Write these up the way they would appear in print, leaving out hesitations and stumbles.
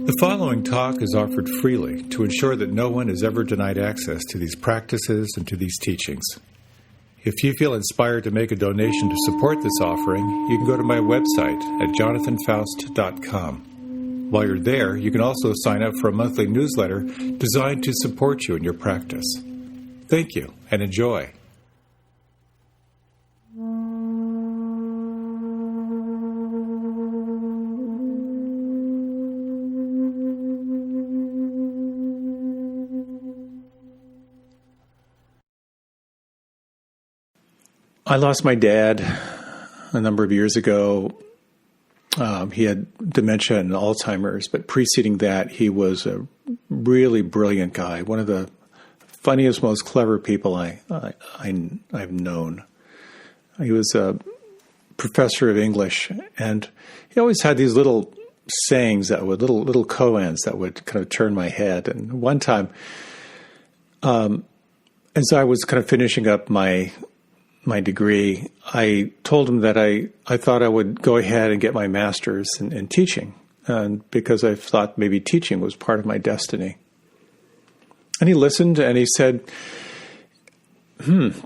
The following talk is offered freely to ensure that no one is ever denied access to these practices and to these teachings. If you feel inspired to make a donation to support this offering, you can go to my website at jonathanfoust.com. While you're there, you can also sign up for a monthly newsletter designed to support you in your practice. Thank you, and enjoy. I lost my dad a number of years ago. He had dementia and Alzheimer's, but preceding that, he was a really brilliant guy, one of the funniest, most clever people I've known. He was a professor of English, and he always had these little sayings that would, little koans that would kind of turn my head. And one time, as I was kind of finishing up my degree, I told him that I thought I would go ahead and get my master's in teaching, and because I thought maybe teaching was part of my destiny. And he listened and he said,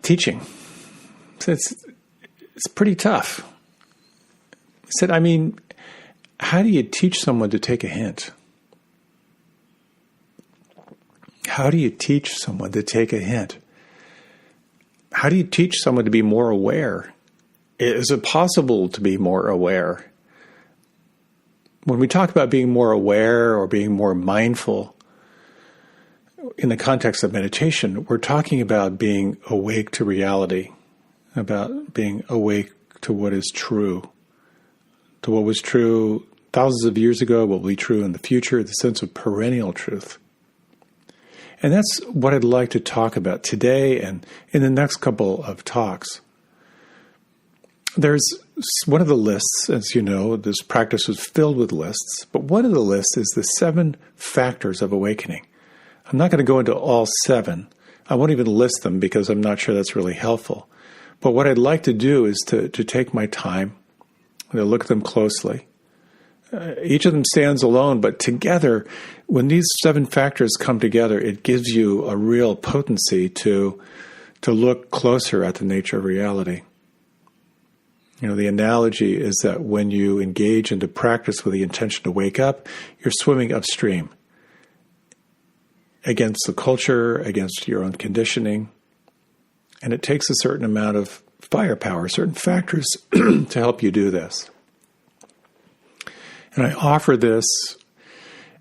teaching. It's pretty tough. He said, how do you teach someone to take a hint? How do you teach someone to take a hint? How do you teach someone to be more aware? Is it possible to be more aware? When we talk about being more aware or being more mindful in the context of meditation, we're talking about being awake to reality, about being awake to what is true, to what was true thousands of years ago, what will be true in the future, the sense of perennial truth. And that's what I'd like to talk about today and in the next couple of talks. There's one of the lists, as you know, this practice is filled with lists, but one of the lists is the 7 factors of awakening. I'm not going to go into all 7. I won't even list them because I'm not sure that's really helpful. But what I'd like to do is to take my time, to look at them closely. Each of them stands alone, but together, when these 7 factors come together, it gives you a real potency to look closer at the nature of reality. You know, the analogy is that when you engage into practice with the intention to wake up, you're swimming upstream against the culture, against your own conditioning, and it takes a certain amount of firepower, certain factors to help you do this. And I offer this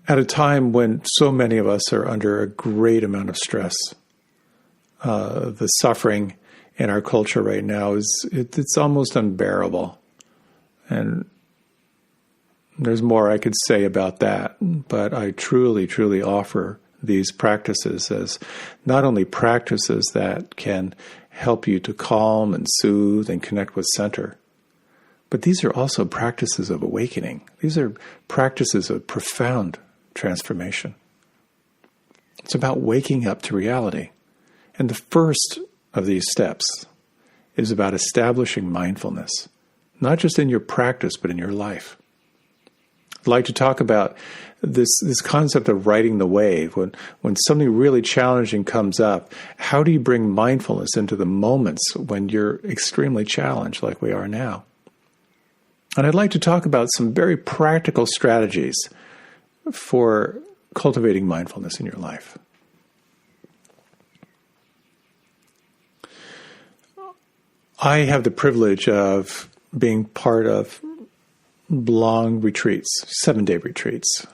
at a time when so many of us are under a great amount of stress. The suffering in our culture right now it's almost unbearable. And there's more I could say about that, but I truly, truly offer these practices as not only practices that can help you to calm and soothe and connect with center, but these are also practices of awakening. These are practices of profound transformation. It's about waking up to reality. And the first of these steps is about establishing mindfulness, not just in your practice, but in your life. I'd like to talk about this concept of riding the wave. When something really challenging comes up, how do you bring mindfulness into the moments when you're extremely challenged like we are now? And I'd like to talk about some very practical strategies for cultivating mindfulness in your life. I have the privilege of being part of long retreats, 7-day retreats,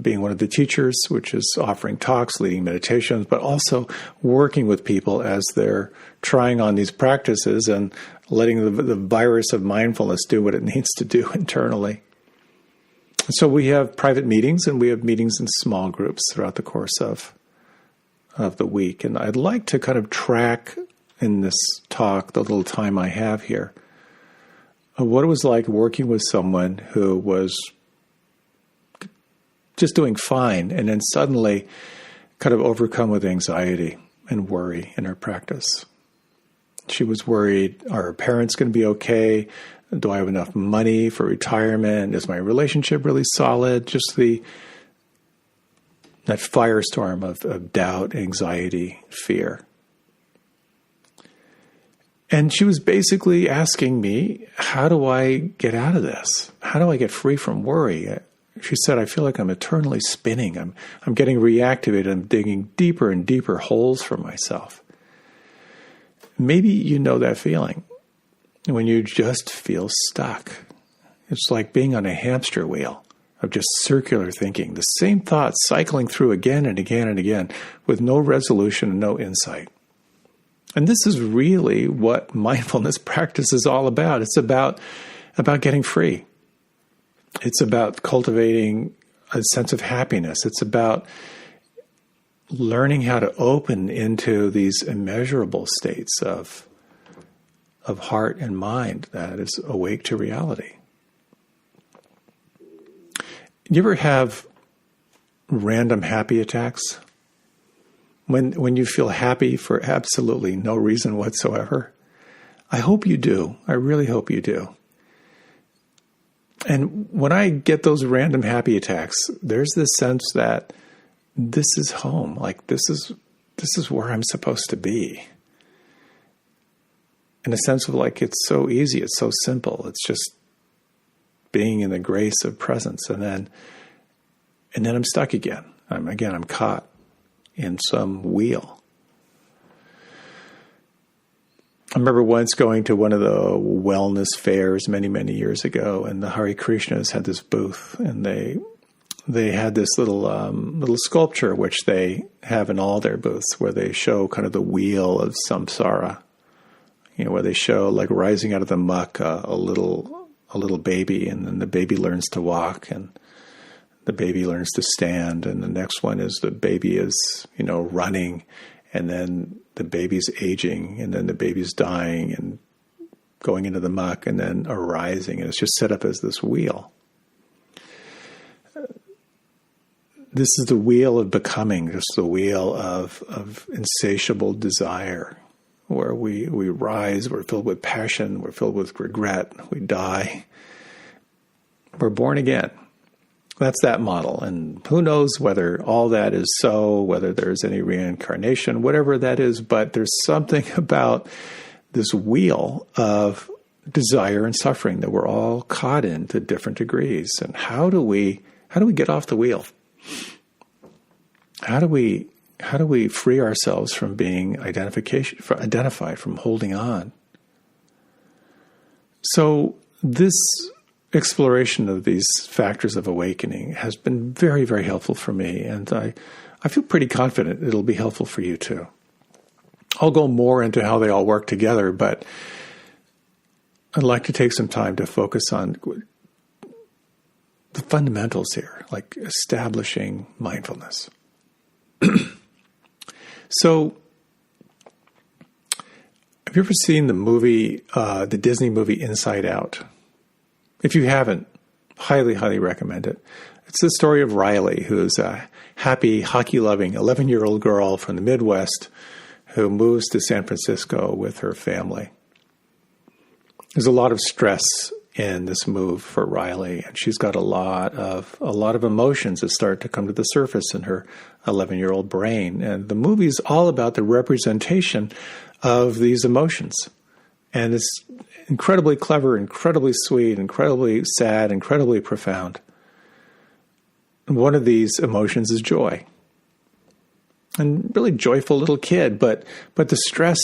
being one of the teachers, which is offering talks, leading meditations, but also working with people as they're trying on these practices and letting the virus of mindfulness do what it needs to do internally. So we have private meetings, and we have meetings in small groups throughout the course of the week. And I'd like to kind of track in this talk, the little time I have here, what it was like working with someone who was just doing fine and then suddenly kind of overcome with anxiety and worry in her practice. She was worried, are her parents going to be okay? Do I have enough money for retirement? Is my relationship really solid? Just that firestorm of doubt, anxiety, fear. And she was basically asking me, how do I get out of this? How do I get free from worry? She said, I feel like I'm eternally spinning. I'm getting reactivated. I'm digging deeper and deeper holes for myself. Maybe you know that feeling when you just feel stuck. It's like being on a hamster wheel of just circular thinking, the same thoughts cycling through again and again and again with no resolution and no insight. And this is really what mindfulness practice is all about. It's about getting free. It's about cultivating a sense of happiness. It's about learning how to open into these immeasurable states of heart and mind that is awake to reality. You ever have random happy attacks? When you feel happy for absolutely no reason whatsoever? I hope you do. I really hope you do. And when I get those random happy attacks, there's this sense that this is home. Like this is where I'm supposed to be. In a sense of like, it's so easy. It's so simple. It's just being in the grace of presence. And then I'm stuck again. I'm caught in some wheel. I remember once going to one of the wellness fairs many, many years ago, and the Hare Krishnas had this booth, and they had this little sculpture which they have in all their booths, where they show kind of the wheel of samsara, where they show like rising out of the muck a little baby, and then the baby learns to walk, and the baby learns to stand, and the next one is the baby is running, and then the baby's aging, and then the baby's dying and going into the muck, and then arising, and it's just set up as this wheel. This is the wheel of becoming, just the wheel of insatiable desire, where we rise, we're filled with passion, we're filled with regret, we die, we're born again. That's that model. And who knows whether all that is so, whether there's any reincarnation, whatever that is, but there's something about this wheel of desire and suffering that we're all caught in to different degrees. And how do we get off the wheel? How do we free ourselves from being identified, from holding on? So this exploration of these factors of awakening has been very, very helpful for me, and I feel pretty confident it'll be helpful for you too. I'll go more into how they all work together, but I'd like to take some time to focus on the fundamentals here, like establishing mindfulness. So, have you ever seen the Disney movie Inside Out? If you haven't, highly, highly recommend it. It's the story of Riley, who is a happy, hockey-loving 11-year-old girl from the Midwest who moves to San Francisco with her family. There's a lot of stress in this move for Riley, and she's got a lot of emotions that start to come to the surface in her 11-year-old brain. And the movie's all about the representation of these emotions. And it's incredibly clever, incredibly sweet, incredibly sad, incredibly profound. And one of these emotions is joy. And really joyful little kid, but the stress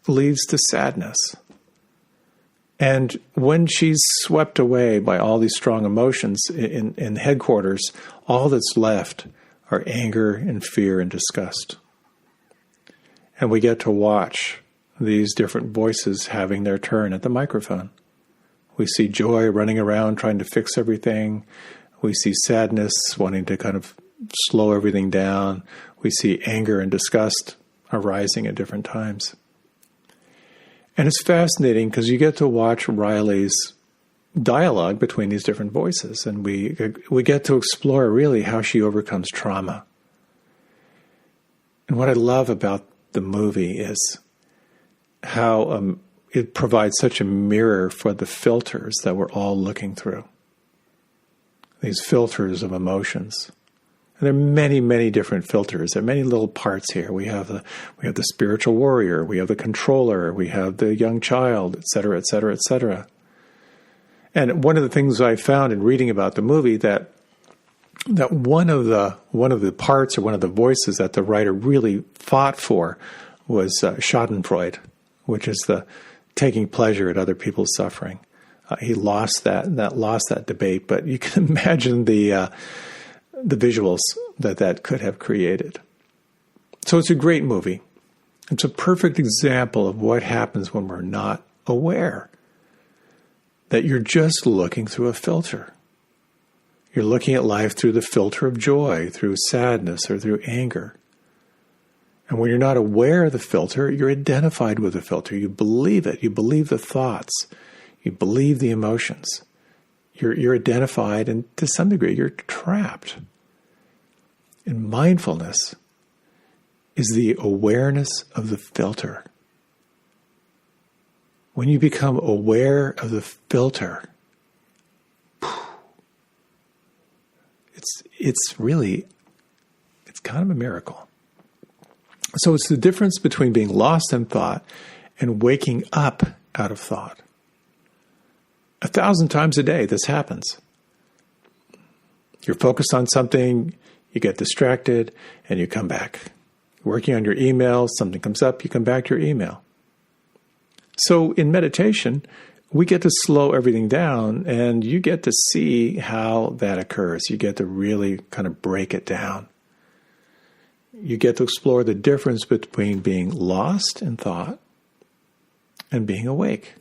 leads to sadness. And when she's swept away by all these strong emotions in headquarters, all that's left are anger and fear and disgust. And we get to watch these different voices having their turn at the microphone. We see joy running around trying to fix everything. We see sadness wanting to kind of slow everything down. We see anger and disgust arising at different times. And it's fascinating because you get to watch Riley's dialogue between these different voices, and we get to explore really how she overcomes trauma. And what I love about the movie is how it provides such a mirror for the filters that we're all looking through. These filters of emotions. And there are many, many different filters. There are many little parts here. We have the spiritual warrior, we have the controller, we have the young child, et cetera, et cetera, et cetera. And one of the things I found in reading about the movie that one of the parts or one of the voices that the writer really fought for was schadenfreude, which is the taking pleasure at other people's suffering. He lost that debate, but you can imagine the visuals that could have created. So it's a great movie. It's a perfect example of what happens when we're not aware, that you're just looking through a filter. You're looking at life through the filter of joy, through sadness, or through anger. And when you're not aware of the filter, you're identified with the filter. You believe it. You believe the thoughts. You believe the emotions. You're identified, and to some degree, you're trapped. And mindfulness is the awareness of the filter. When you become aware of the filter, it's kind of a miracle. So it's the difference between being lost in thought and waking up out of thought. 1,000 times a day, this happens. You're focused on something, you get distracted, and you come back. You're working on your email, something comes up, you come back to your email. So in meditation, we get to slow everything down, and you get to see how that occurs. You get to really kind of break it down. You get to explore the difference between being lost in thought and being awake.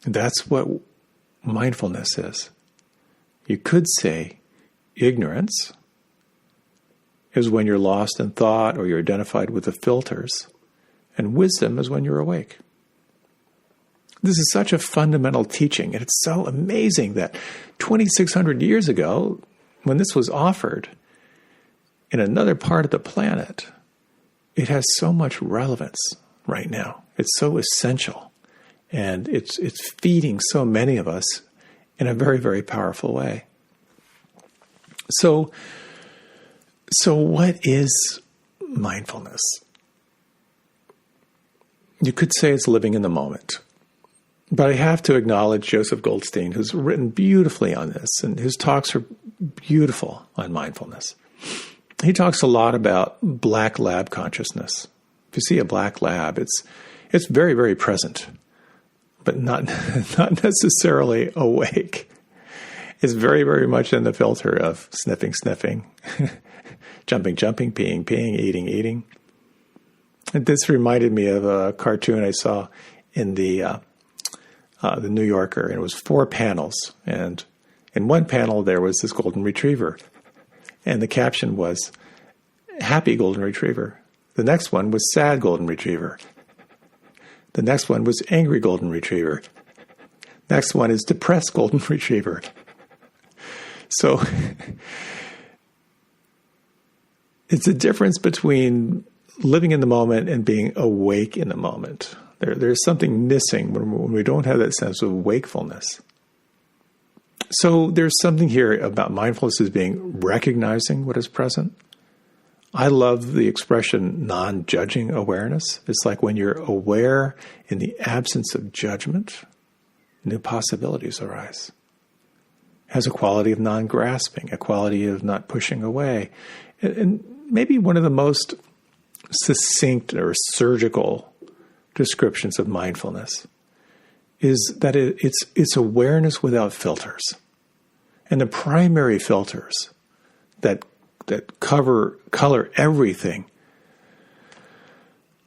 And that's what mindfulness is. You could say ignorance is when you're lost in thought or you're identified with the filters, and wisdom is when you're awake. This is such a fundamental teaching, and it's so amazing that 2,600 years ago, when this was offered in another part of the planet, it has so much relevance right now. It's so essential, and it's feeding so many of us in a very, very powerful way. So what is mindfulness? You could say it's living in the moment. But I have to acknowledge Joseph Goldstein, who's written beautifully on this, and his talks are beautiful on mindfulness. He talks a lot about black lab consciousness. If you see a black lab, it's very, very present, but not necessarily awake. It's very, very much in the filter of sniffing, jumping, peeing, eating. And this reminded me of a cartoon I saw in the New Yorker, and it was 4 panels. And in one panel, there was this golden retriever. And the caption was, happy golden retriever. The next one was sad golden retriever. The next one was angry golden retriever. Next one is depressed golden retriever. So it's a difference between living in the moment and being awake in the moment. There's something missing when we don't have that sense of wakefulness. So there's something here about mindfulness as being recognizing what is present. I love the expression non-judging awareness. It's like when you're aware in the absence of judgment, new possibilities arise. It has a quality of non-grasping, a quality of not pushing away. And maybe one of the most succinct or surgical descriptions of mindfulness is that it's awareness without filters. And the primary filters that color everything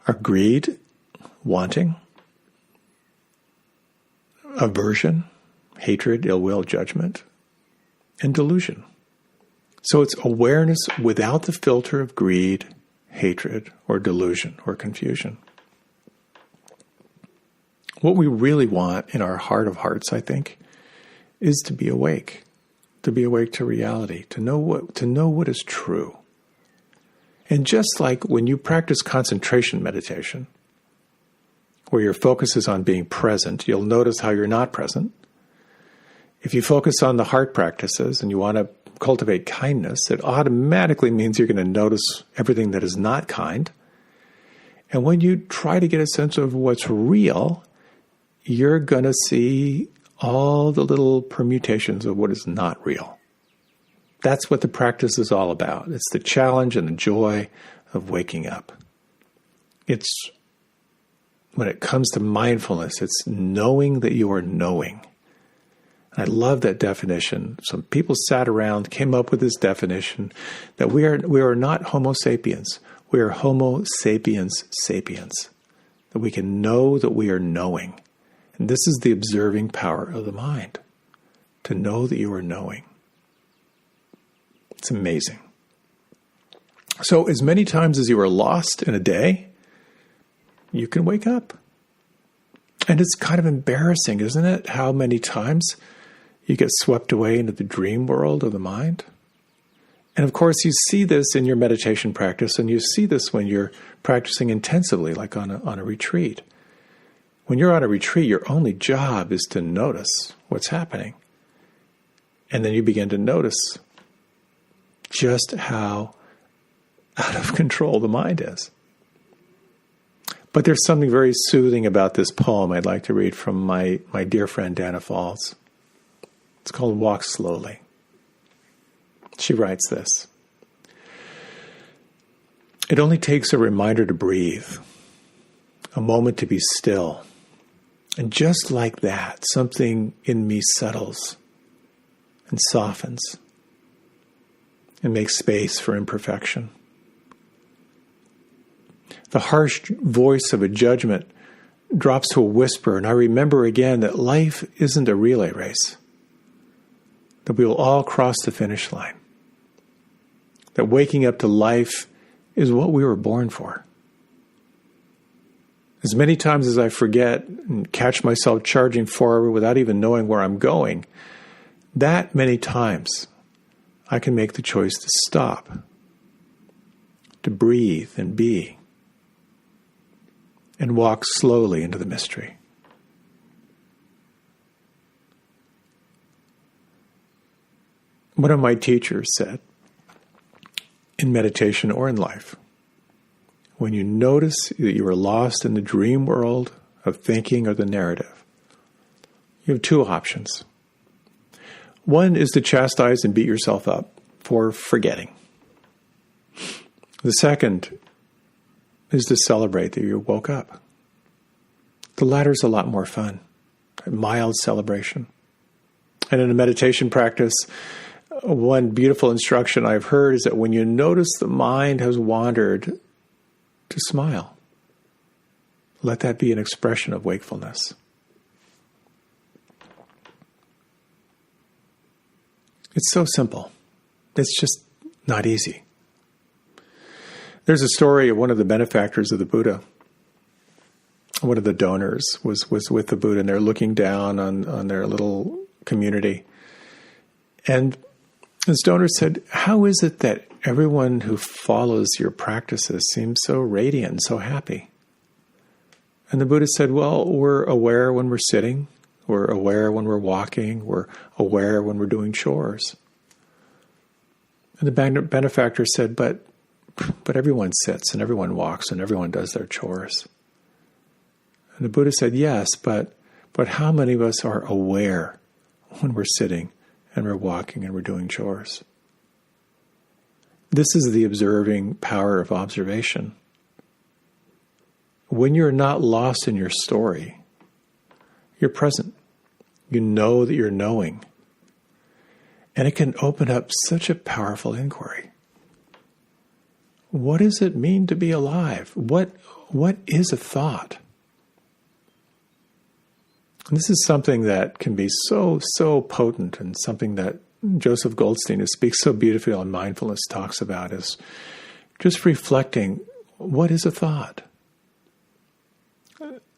are greed, wanting, aversion, hatred, ill will, judgment, and delusion. So it's awareness without the filter of greed, hatred, or delusion, or confusion. What we really want in our heart of hearts, I think, is to be awake to reality, to know what is true. And just like when you practice concentration meditation, where your focus is on being present, you'll notice how you're not present. If you focus on the heart practices and you want to cultivate kindness, it automatically means you're going to notice everything that is not kind. And when you try to get a sense of what's real, you're going to see all the little permutations of what is not real. That's what the practice is all about. It's the challenge and the joy of waking up. It's, when it comes to mindfulness, it's knowing that you are knowing. I love that definition. Some people sat around, came up with this definition that we are not Homo sapiens. We are Homo sapiens sapiens. That we can know that we are knowing. And this is the observing power of the mind. To know that you are knowing. It's amazing. So as many times as you are lost in a day, you can wake up. And it's kind of embarrassing, isn't it? How many times you get swept away into the dream world of the mind. And of course, you see this in your meditation practice, and you see this when you're practicing intensively, like on a retreat. When you're on a retreat, your only job is to notice what's happening. And then you begin to notice just how out of control the mind is. But there's something very soothing about this poem I'd like to read from my dear friend Dana Falls. It's called Walk Slowly. She writes this. It only takes a reminder to breathe, a moment to be still. And just like that, something in me settles and softens and makes space for imperfection. The harsh voice of a judgment drops to a whisper, and I remember again that life isn't a relay race. That we will all cross the finish line. That waking up to life is what we were born for. As many times as I forget and catch myself charging forward without even knowing where I'm going, that many times I can make the choice to stop, to breathe and be, and walk slowly into the mystery. One of my teachers said, in meditation or in life, when you notice that you are lost in the dream world of thinking or the narrative, you have two options. One is to chastise and beat yourself up for forgetting. The second is to celebrate that you woke up. The latter is a lot more fun, a mild celebration. And in a meditation practice, one beautiful instruction I've heard is that when you notice the mind has wandered, to smile. Let that be an expression of wakefulness. It's so simple. It's just not easy. There's a story of one of the benefactors of the Buddha. One of the donors was with the Buddha, and they're looking down on their little community. And this donor said, "How is it that everyone who follows your practices seems so radiant and so happy?" And the Buddha said, "Well, we're aware when we're sitting, we're aware when we're walking, we're aware when we're doing chores." And the benefactor said, but everyone sits and everyone walks and everyone does their chores." And the Buddha said, "Yes, but how many of us are aware when we're sitting and we're walking and we're doing chores?" This is the observing power of observation. When you're not lost in your story, you're present. You know that you're knowing. And it can open up such a powerful inquiry. What does it mean to be alive? What is a thought? And this is something that can be so potent, and something that Joseph Goldstein, who speaks so beautifully on mindfulness, talks about, is just reflecting, what is a thought?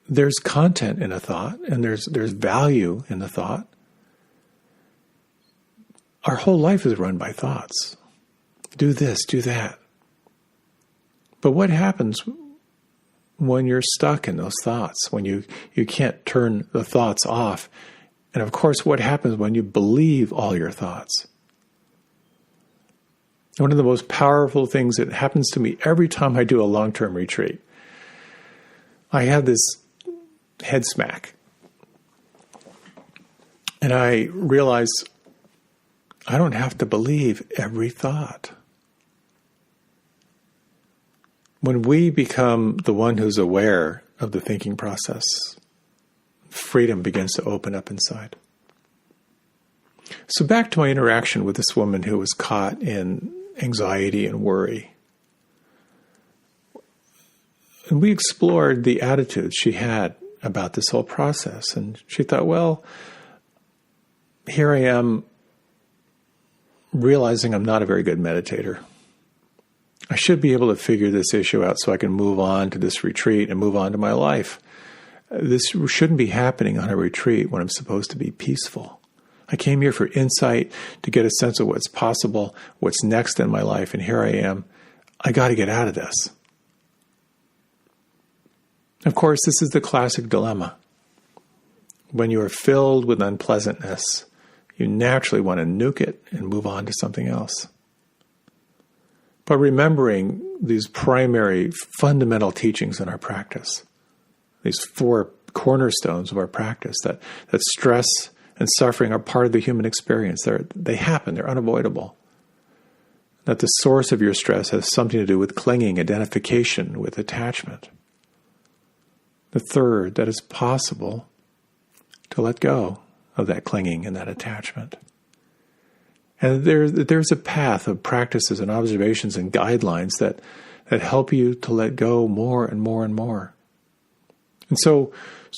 There's content in a thought, and there's value in the thought. Our whole life is run by thoughts. Do this, do that. But what happens when you're stuck in those thoughts, when you can't turn the thoughts off? And of course, what happens when you believe all your thoughts? One of the most powerful things that happens to me every time I do a long-term retreat, I have this head smack. And I realize I don't have to believe every thought. When we become the one who's aware of the thinking process, freedom begins to open up inside. So back to my interaction with this woman who was caught in anxiety and worry. And we explored the attitudes she had about this whole process. And she thought, well, here I am realizing I'm not a very good meditator. I should be able to figure this issue out so I can move on to this retreat and move on to my life. This shouldn't be happening on a retreat when I'm supposed to be peaceful. I came here for insight, to get a sense of what's possible, what's next in my life, and here I am. I got to get out of this. Of course, this is the classic dilemma. When you are filled with unpleasantness, you naturally want to nuke it and move on to something else. But remembering these primary fundamental teachings in our practice, these 4 cornerstones of our practice, that stress and suffering are part of the human experience. They happen, they're unavoidable. That the source of your stress has something to do with clinging, identification, with attachment. The third, that it's possible to let go of that clinging and that attachment. And there's a path of practices and observations and guidelines that help you to let go more and more and more. And so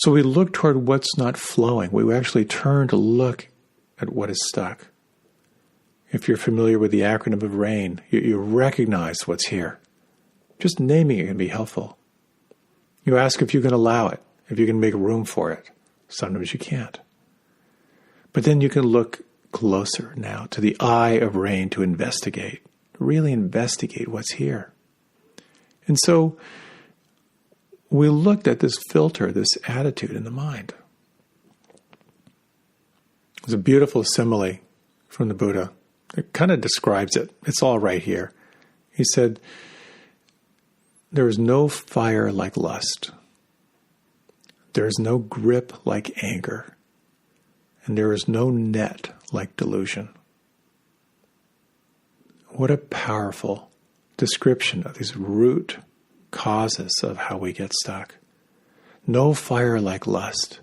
we look toward what's not flowing. We actually turn to look at what is stuck. If you're familiar with the acronym of RAIN, you recognize what's here. Just naming it can be helpful. You ask if you can allow it, if you can make room for it. Sometimes you can't. But then you can look closer now to the eye of RAIN to investigate, really investigate what's here. And so we looked at this filter, this attitude in the mind. There's a beautiful simile from the Buddha that kind of describes it. It's all right here. He said, there is no fire like lust. There is no grip like anger. And there is no net like delusion. What a powerful description of these root causes of how we get stuck. No fire like lust.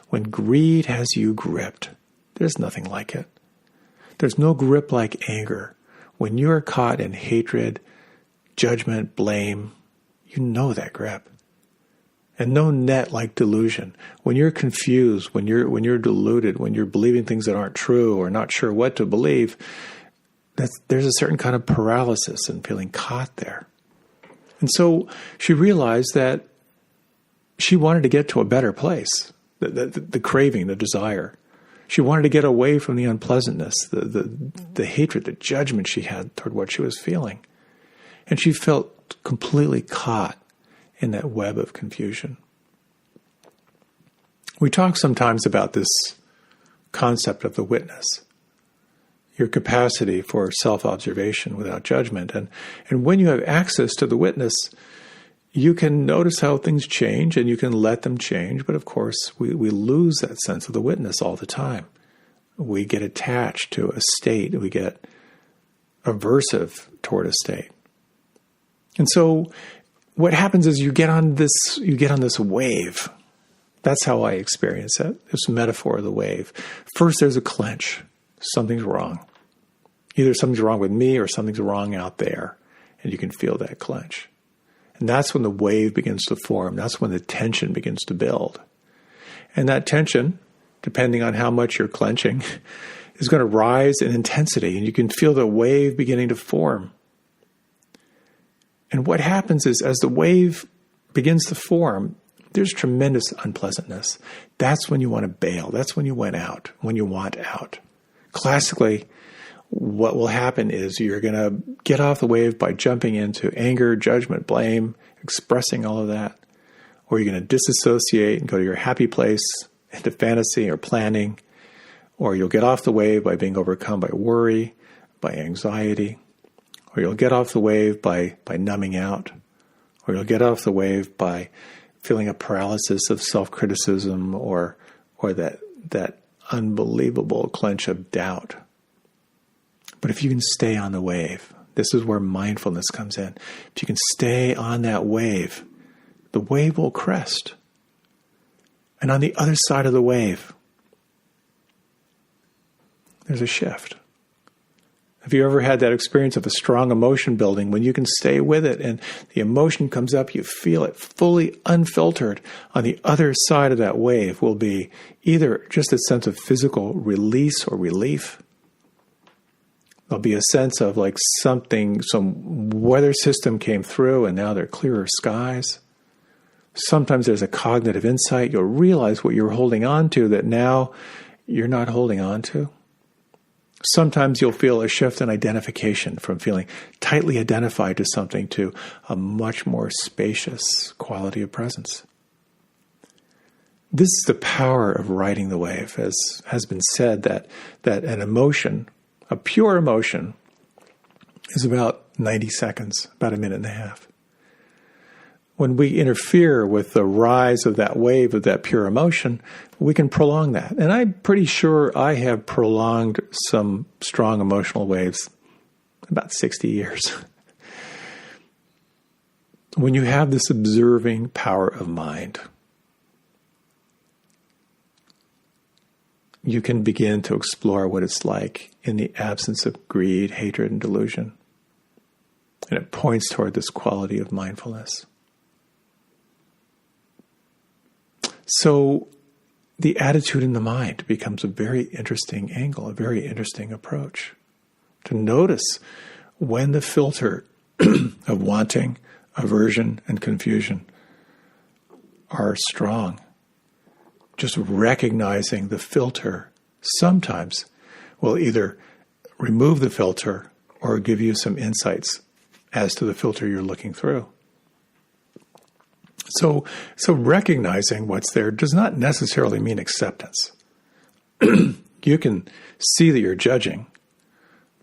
When greed has you gripped, there's nothing like it. There's no grip like anger. When you are caught in hatred, judgment, blame, you know that grip. And no net like delusion. When you're confused, when you're deluded, when you're believing things that aren't true or not sure what to believe, there's a certain kind of paralysis and feeling caught there. And so she realized that she wanted to get to a better place, the craving, the desire. She wanted to get away from the unpleasantness, the hatred, the judgment she had toward what she was feeling. And she felt completely caught in that web of confusion. We talk sometimes about this concept of the witness, your capacity for self-observation without judgment. And when you have access to the witness, you can notice how things change and you can let them change. But of course, we lose that sense of the witness all the time. We get attached to a state. We get aversive toward a state. And so what happens is you get on this wave. That's how I experience it, this metaphor of the wave. First, there's a clench. Something's wrong. Either something's wrong with me or something's wrong out there. And you can feel that clench. And that's when the wave begins to form. That's when the tension begins to build. And that tension, depending on how much you're clenching, is going to rise in intensity. And you can feel the wave beginning to form. And what happens is, as the wave begins to form, there's tremendous unpleasantness. That's when you want to bail. That's when you want out. Classically, what will happen is you're going to get off the wave by jumping into anger, judgment, blame, expressing all of that. Or you're going to disassociate and go to your happy place, into fantasy or planning. Or you'll get off the wave by being overcome by worry, by anxiety. Or you'll get off the wave by numbing out. Or you'll get off the wave by feeling a paralysis of self-criticism or that unbelievable clench of doubt. But if you can stay on the wave, this is where mindfulness comes in. If you can stay on that wave, the wave will crest. And on the other side of the wave, there's a shift. Have you ever had that experience of a strong emotion building when you can stay with it and the emotion comes up, you feel it fully unfiltered? On the other side of that wave will be either just a sense of physical release or relief. There'll be a sense of like some weather system came through and now there are clearer skies. Sometimes there's a cognitive insight. You'll realize what you're holding on to that now you're not holding on to. Sometimes you'll feel a shift in identification from feeling tightly identified to something to a much more spacious quality of presence. This is the power of riding the wave. As has been said, that an emotion, a pure emotion, is about 90 seconds, about a minute and a half. When we interfere with the rise of that wave of that pure emotion, we can prolong that. And I'm pretty sure I have prolonged some strong emotional waves about 60 years. When you have this observing power of mind, you can begin to explore what it's like in the absence of greed, hatred, and delusion. And it points toward this quality of mindfulness. So the attitude in the mind becomes a very interesting angle, a very interesting approach. To notice when the filter of wanting, aversion, and confusion are strong. Just recognizing the filter sometimes will either remove the filter or give you some insights as to the filter you're looking through. So recognizing what's there does not necessarily mean acceptance. You can see that you're judging,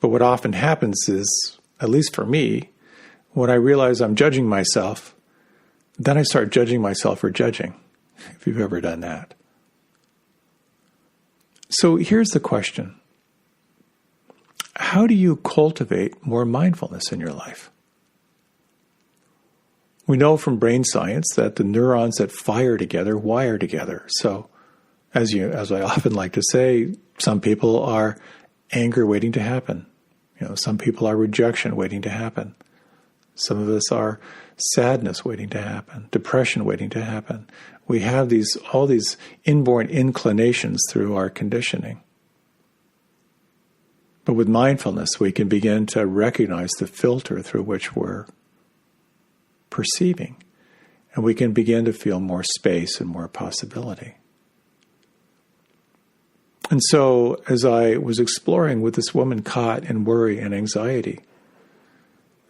but what often happens is, at least for me, when I realize I'm judging myself, then I start judging myself for judging, if you've ever done that. So here's the question. How do you cultivate more mindfulness in your life? We know from brain science that the neurons that fire together wire together. So, as I often like to say, some people are anger waiting to happen. Some people are rejection waiting to happen. Some of us are sadness waiting to happen, depression waiting to happen. We have all these inborn inclinations through our conditioning. But with mindfulness, we can begin to recognize the filter through which we're perceiving, and we can begin to feel more space and more possibility. And so, as I was exploring with this woman caught in worry and anxiety,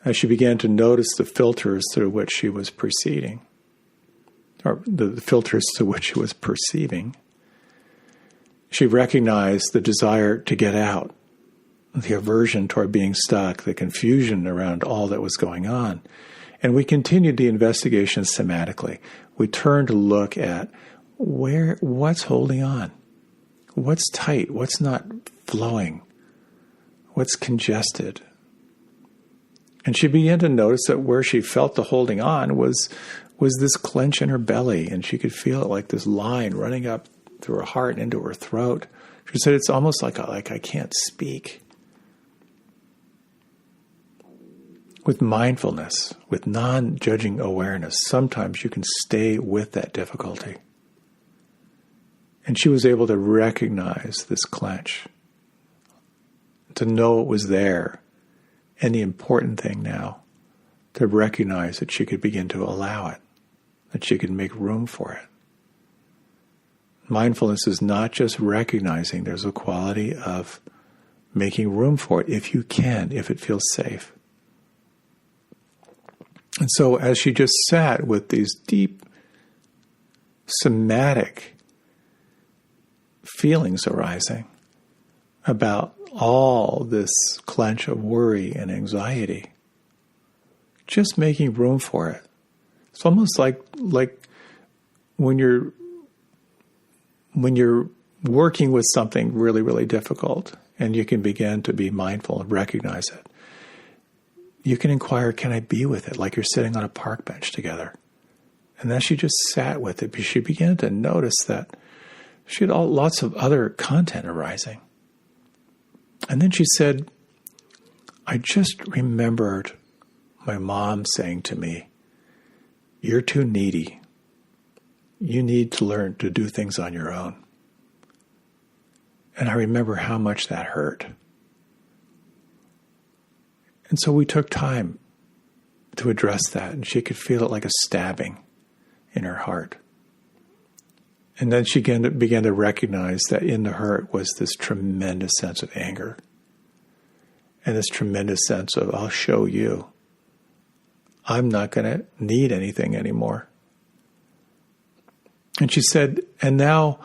as she began to notice the filters through which she was proceeding, or the filters through which she was perceiving, she recognized the desire to get out, the aversion toward being stuck, the confusion around all that was going on. And we continued the investigation somatically. We turned to look at what's holding on, what's tight, what's not flowing, what's congested. And she began to notice that where she felt the holding on was this clench in her belly, and she could feel it like this line running up through her heart and into her throat. She said, it's almost like I can't speak. With mindfulness, with non-judging awareness, sometimes you can stay with that difficulty. And she was able to recognize this clench, to know it was there, and the important thing now, to recognize that she could begin to allow it, that she could make room for it. Mindfulness is not just recognizing there's a quality of making room for it if you can, if it feels safe. And so as she just sat with these deep, somatic feelings arising about all this clench of worry and anxiety, just making room for it. It's almost like when you're working with something really, really difficult and you can begin to be mindful and recognize it. You can inquire, can I be with it? Like you're sitting on a park bench together. And then she just sat with it. She began to notice that she had lots of other content arising. And then she said, I just remembered my mom saying to me, you're too needy. You need to learn to do things on your own. And I remember how much that hurt. And so we took time to address that, and she could feel it like a stabbing in her heart. And then she began to recognize that in the hurt was this tremendous sense of anger and this tremendous sense of, I'll show you. I'm not going to need anything anymore. And she said, and now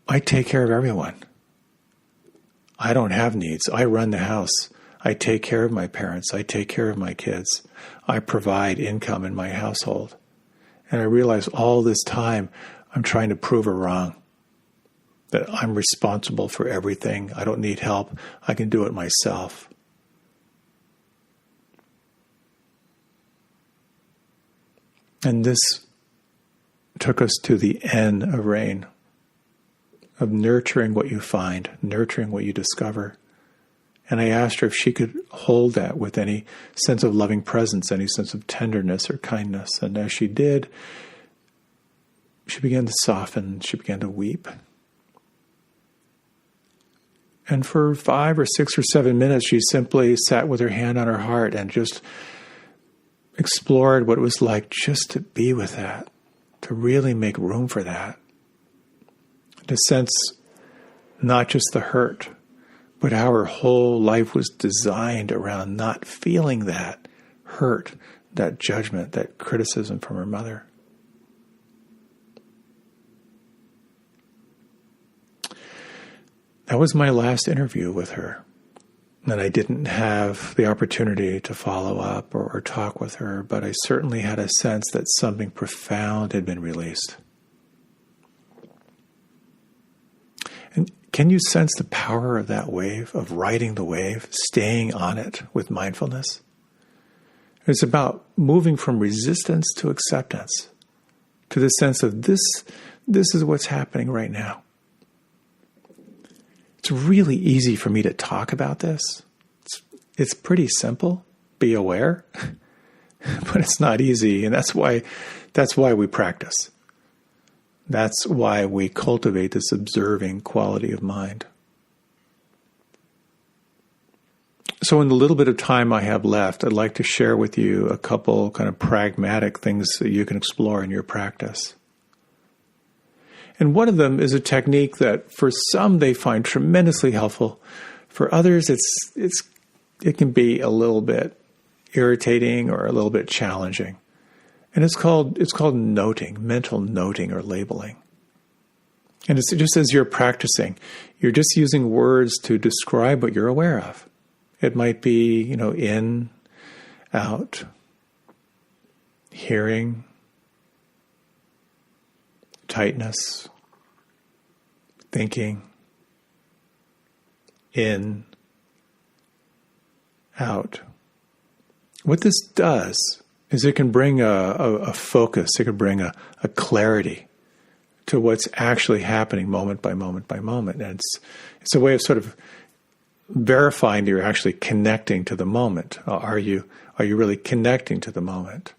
I take care of everyone. I don't have needs. I run the house. I take care of my parents. I take care of my kids. I provide income in my household. And I realize all this time I'm trying to prove her wrong, that I'm responsible for everything. I don't need help. I can do it myself. And this took us to the N of rain, of nurturing what you find, nurturing what you discover. And I asked her if she could hold that with any sense of loving presence, any sense of tenderness or kindness. And as she did, she began to soften. She began to weep. And for 5 or 6 or 7 minutes, she simply sat with her hand on her heart and just explored what it was like just to be with that, to really make room for that. To sense not just the hurt, but how her whole life was designed around not feeling that hurt, that judgment, that criticism from her mother. That was my last interview with her. And I didn't have the opportunity to follow up or talk with her, but I certainly had a sense that something profound had been released. And can you sense the power of that wave, of riding the wave, staying on it with mindfulness? It's about moving from resistance to acceptance, to the sense of this is what's happening right now. It's really easy for me to talk about this. It's pretty simple. Be aware. But it's not easy, and that's why we practice. That's why we cultivate this observing quality of mind. So in the little bit of time I have left, I'd like to share with you a couple kind of pragmatic things that you can explore in your practice. And one of them is a technique that for some they find tremendously helpful. For others, it can be a little bit irritating or a little bit challenging. And it's called noting, mental noting or labeling. And it's just as you're practicing, you're just using words to describe what you're aware of. It might be, in, out, hearing, tightness, thinking, in, out. What this does is it can bring a focus, it can bring a clarity to what's actually happening moment by moment by moment. And it's a way of sort of verifying that you're actually connecting to the moment. Are you really connecting to the moment?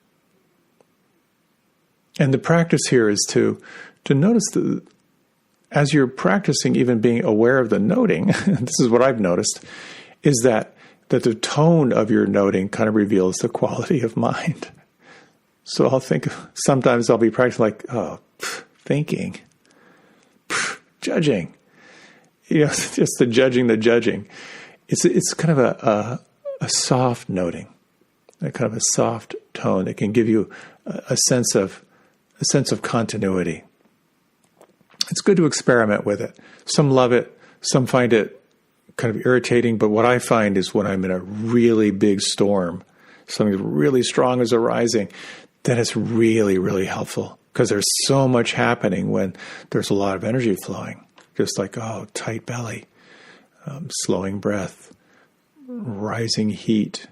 And the practice here is to notice as you're practicing even being aware of the noting, this is what I've noticed, is that the tone of your noting kind of reveals the quality of mind. So sometimes I'll be practicing like, thinking, judging. just the judging. It's kind of a soft noting, a kind of a soft tone that can give you a sense of continuity. It's good to experiment with it. Some love it, some find it kind of irritating, but what I find is when I'm in a really big storm, something really strong is arising, then it's really, really helpful because there's so much happening when there's a lot of energy flowing. Just like, tight belly, slowing breath, rising heat,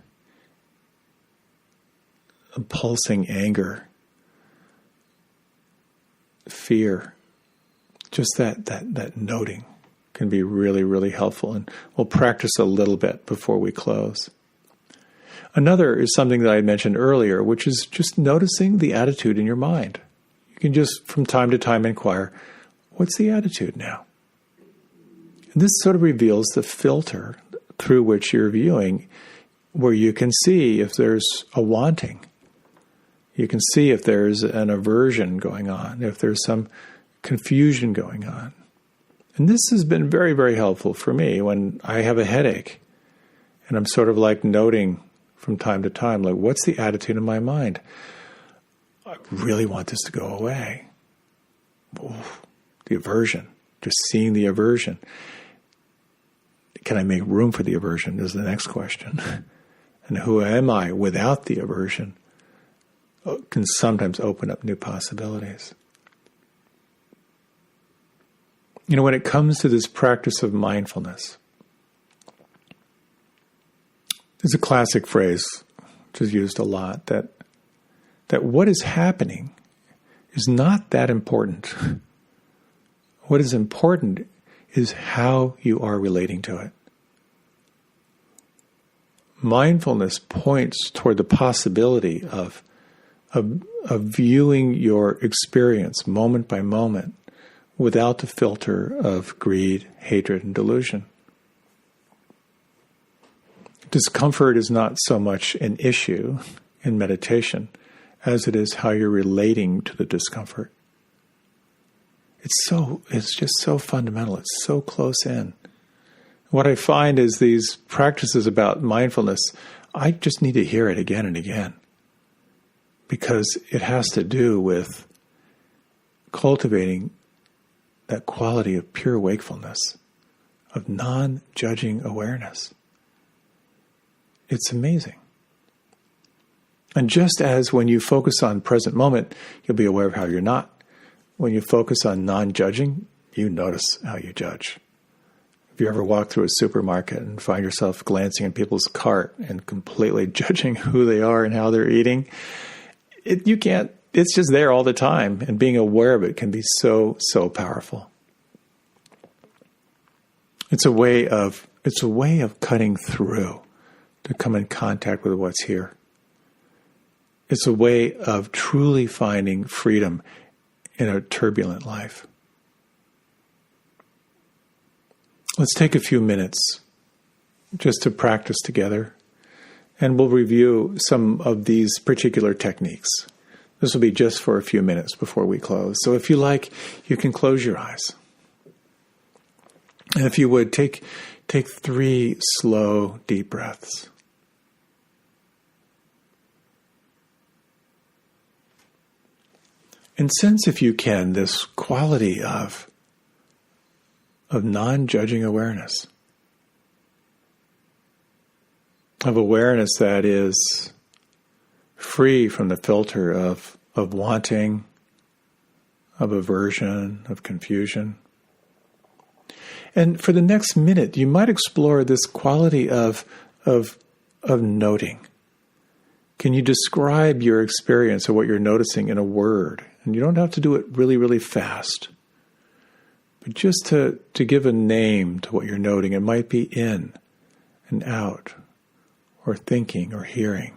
pulsing anger, fear. Just that noting can be really, really helpful. And we'll practice a little bit before we close. Another is something that I mentioned earlier, which is just noticing the attitude in your mind. You can just, from time to time, inquire, what's the attitude now? And this sort of reveals the filter through which you're viewing, where you can see if there's a wanting. You can see if there's an aversion going on, if there's some confusion going on. And this has been very, very helpful for me when I have a headache. And I'm sort of like noting from time to time, like, what's the attitude in my mind? I really want this to go away. Oof, the aversion, just seeing the aversion. Can I make room for the aversion is the next question. And who am I without the aversion can sometimes open up new possibilities. When it comes to this practice of mindfulness, there's a classic phrase which is used a lot, that what is happening is not that important. What is important is how you are relating to it. Mindfulness points toward the possibility of viewing your experience moment by moment without the filter of greed, hatred, and delusion. Discomfort is not so much an issue in meditation as it is how you're relating to the discomfort. It's just so fundamental. It's so close in. What I find is these practices about mindfulness, I just need to hear it again and again, because it has to do with cultivating that quality of pure wakefulness, of non-judging awareness. It's amazing. And just as when you focus on present moment, you'll be aware of how you're not. When you focus on non-judging, you notice how you judge. If you ever walk through a supermarket and find yourself glancing at people's cart and completely judging who they are and how they're eating, you can't. It's just there all the time, and being aware of it can be so, so powerful. It's a way of cutting through to come in contact with what's here. It's a way of truly finding freedom in a turbulent life. Let's take a few minutes just to practice together, and we'll review some of these particular techniques. This will be just for a few minutes before we close. So if you like, you can close your eyes. And if you would, take 3 slow, deep breaths. And sense, if you can, this quality of non-judging awareness. Of awareness that is free from the filter of wanting, of aversion, of confusion. And for the next minute, you might explore this quality of noting. Can you describe your experience of what you're noticing in a word? And you don't have to do it really, really fast. But just to give a name to what you're noting. It might be in and out, or thinking or hearing.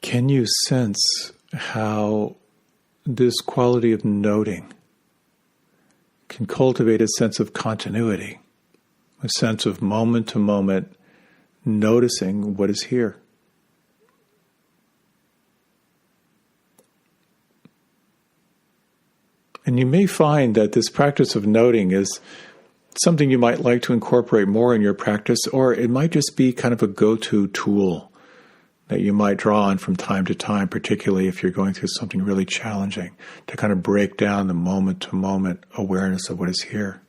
Can you sense how this quality of noting can cultivate a sense of continuity, a sense of moment to moment noticing what is here? And you may find that this practice of noting is something you might like to incorporate more in your practice, or it might just be kind of a go-to tool that you might draw on from time to time, particularly if you're going through something really challenging, to kind of break down the moment-to-moment awareness of what is here.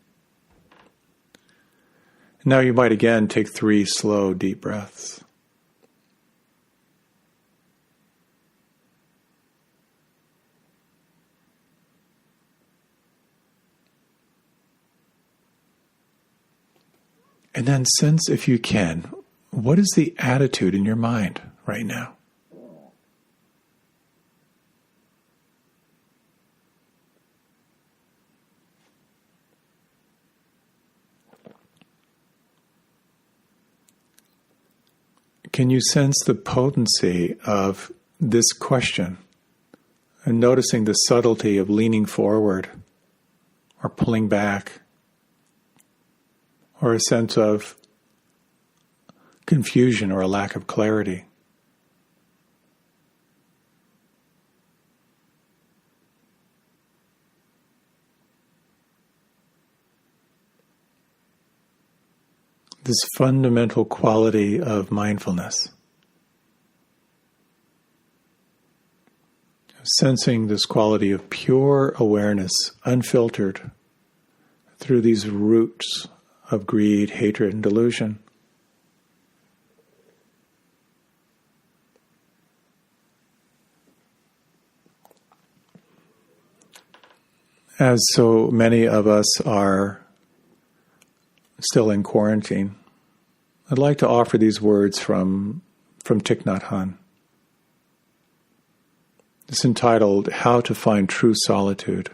Now you might again take 3 slow, deep breaths. And then sense, if you can, what is the attitude in your mind right now? Can you sense the potency of this question and noticing the subtlety of leaning forward or pulling back, or a sense of confusion or a lack of clarity? This fundamental quality of mindfulness, sensing this quality of pure awareness, unfiltered through these roots of greed, hatred, and delusion. As so many of us are still in quarantine, I'd like to offer these words from Thich Nhat Hanh. It's entitled, How to Find True Solitude.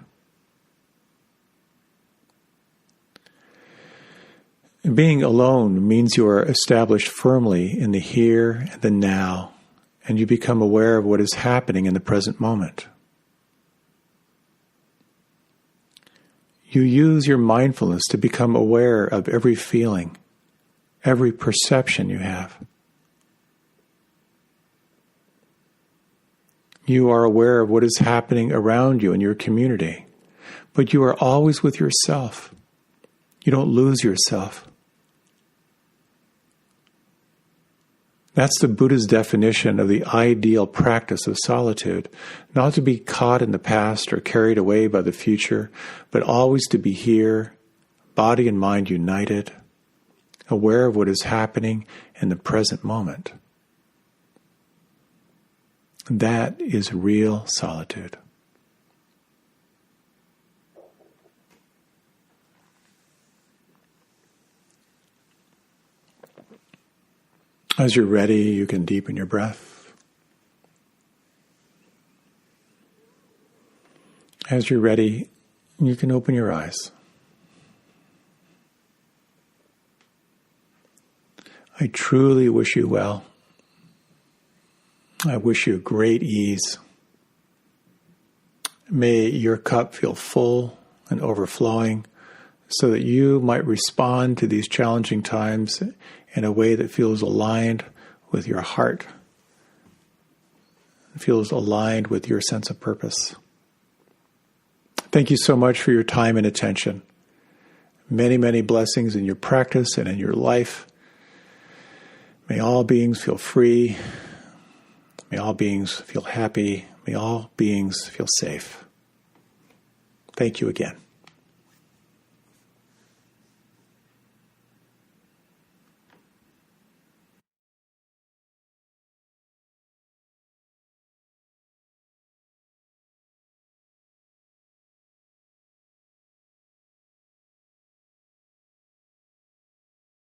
Being alone means you are established firmly in the here and the now, and you become aware of what is happening in the present moment. You use your mindfulness to become aware of every feeling, every perception you have. You are aware of what is happening around you in your community, but you are always with yourself. You don't lose yourself. That's the Buddha's definition of the ideal practice of solitude, not to be caught in the past or carried away by the future, but always to be here, body and mind united, aware of what is happening in the present moment. That is real solitude. As you're ready, you can deepen your breath. As you're ready, you can open your eyes. I truly wish you well. I wish you great ease. May your cup feel full and overflowing so that you might respond to these challenging times in a way that feels aligned with your heart, feels aligned with your sense of purpose. Thank you so much for your time and attention. Many, many blessings in your practice and in your life. May all beings feel free. May all beings feel happy. May all beings feel safe. Thank you again.